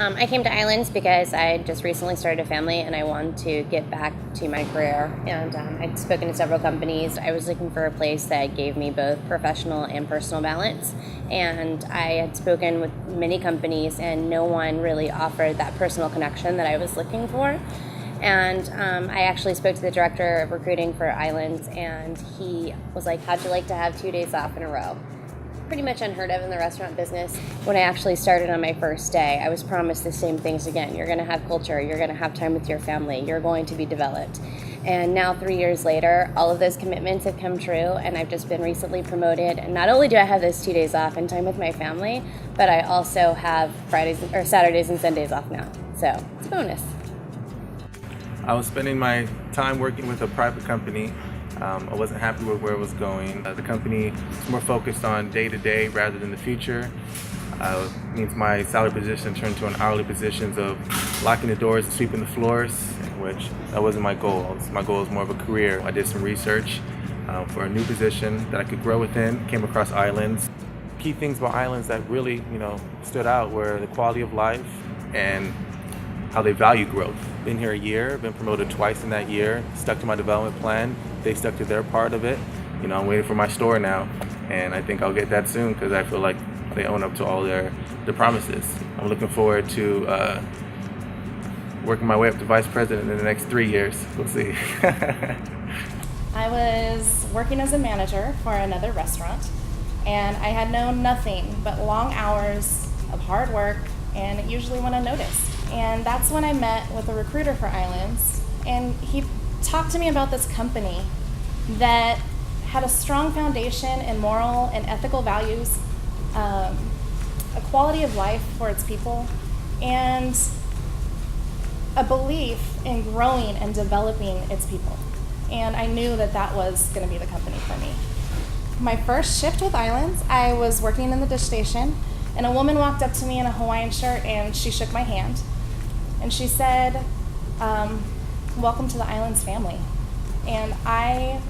I came to Islands because I just recently started a family and I wanted to get back to my career. And I'd spoken to several companies. I was looking for a place that gave me both professional and personal balance. And I had spoken with many companies, and no one really offered that personal connection that I was looking for. And I actually spoke to the director of recruiting for Islands, and he was like, "How'd you like to have 2 days off in a row?" Pretty much unheard of in the restaurant business. When I actually started on my first day, I was promised the same things again. You're going to have culture, you're going to have time with your family, you're going to be developed. And now 3 years later, all of those commitments have come true, and I've just been recently promoted. And not only do I have those 2 days off and time with my family, but I also have Saturdays and Sundays off now. So it's a bonus. I was spending my time working with a private company. I wasn't happy with where it was going. The company is more focused on day-to-day rather than the future. Means my salary position turned to an hourly position of locking the doors and sweeping the floors, which that wasn't my goal. My goal was more of a career. I did some research for a new position that I could grow within, came across Islands. Key things about Islands that really, stood out were the quality of life and how they value growth. Been here a year, been promoted twice in that year, stuck to my development plan. They stuck to their part of it. I'm waiting for my store now, and I think I'll get that soon because I feel like they own up to all their promises. I'm looking forward to working my way up to vice president in the next 3 years. We'll see. I was working as a manager for another restaurant, and I had known nothing but long hours of hard work, and it usually went unnoticed. And that's when I met with a recruiter for Islands, and he talked to me about this company that had a strong foundation in moral and ethical values, a quality of life for its people, and a belief in growing and developing its people. And I knew that that was going to be the company for me. My first shift with Islands, I was working in the dish station, and a woman walked up to me in a Hawaiian shirt, and she shook my hand. And she said, "Welcome to the Islands family." And I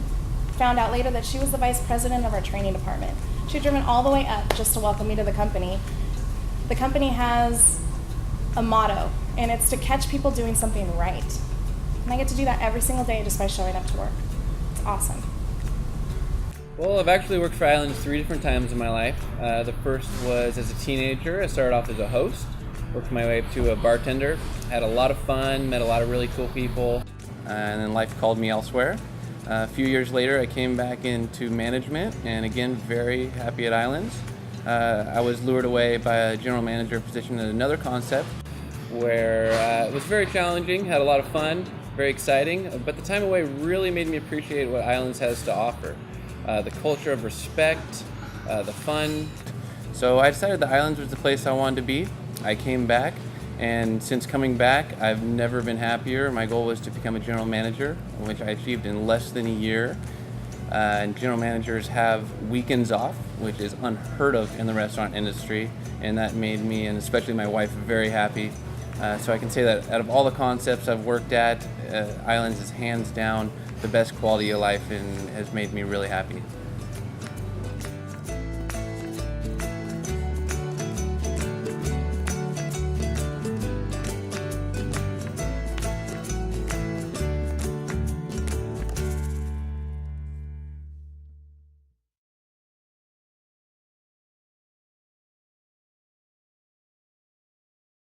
found out later that she was the vice president of our training department. She had driven all the way up just to welcome me to the company. The company has a motto, and it's to catch people doing something right. And I get to do that every single day just by showing up to work. It's awesome. Well, I've actually worked for Islands 3 different times in my life. The first was as a teenager. I started off as a host, worked my way up to a bartender, had a lot of fun, met a lot of really cool people, and then life called me elsewhere. A few years later, I came back into management, and again, very happy at Islands. I was lured away by a general manager position at another concept where it was very challenging, had a lot of fun, very exciting, but the time away really made me appreciate what Islands has to offer. The culture of respect, the fun. So I decided that Islands was the place I wanted to be. I came back, and since coming back, I've never been happier. My goal was to become a general manager, which I achieved in less than a year. And general managers have weekends off, which is unheard of in the restaurant industry, and that made me, and especially my wife, very happy. So I can say that out of all the concepts I've worked at, Islands is hands down the best quality of life and has made me really happy.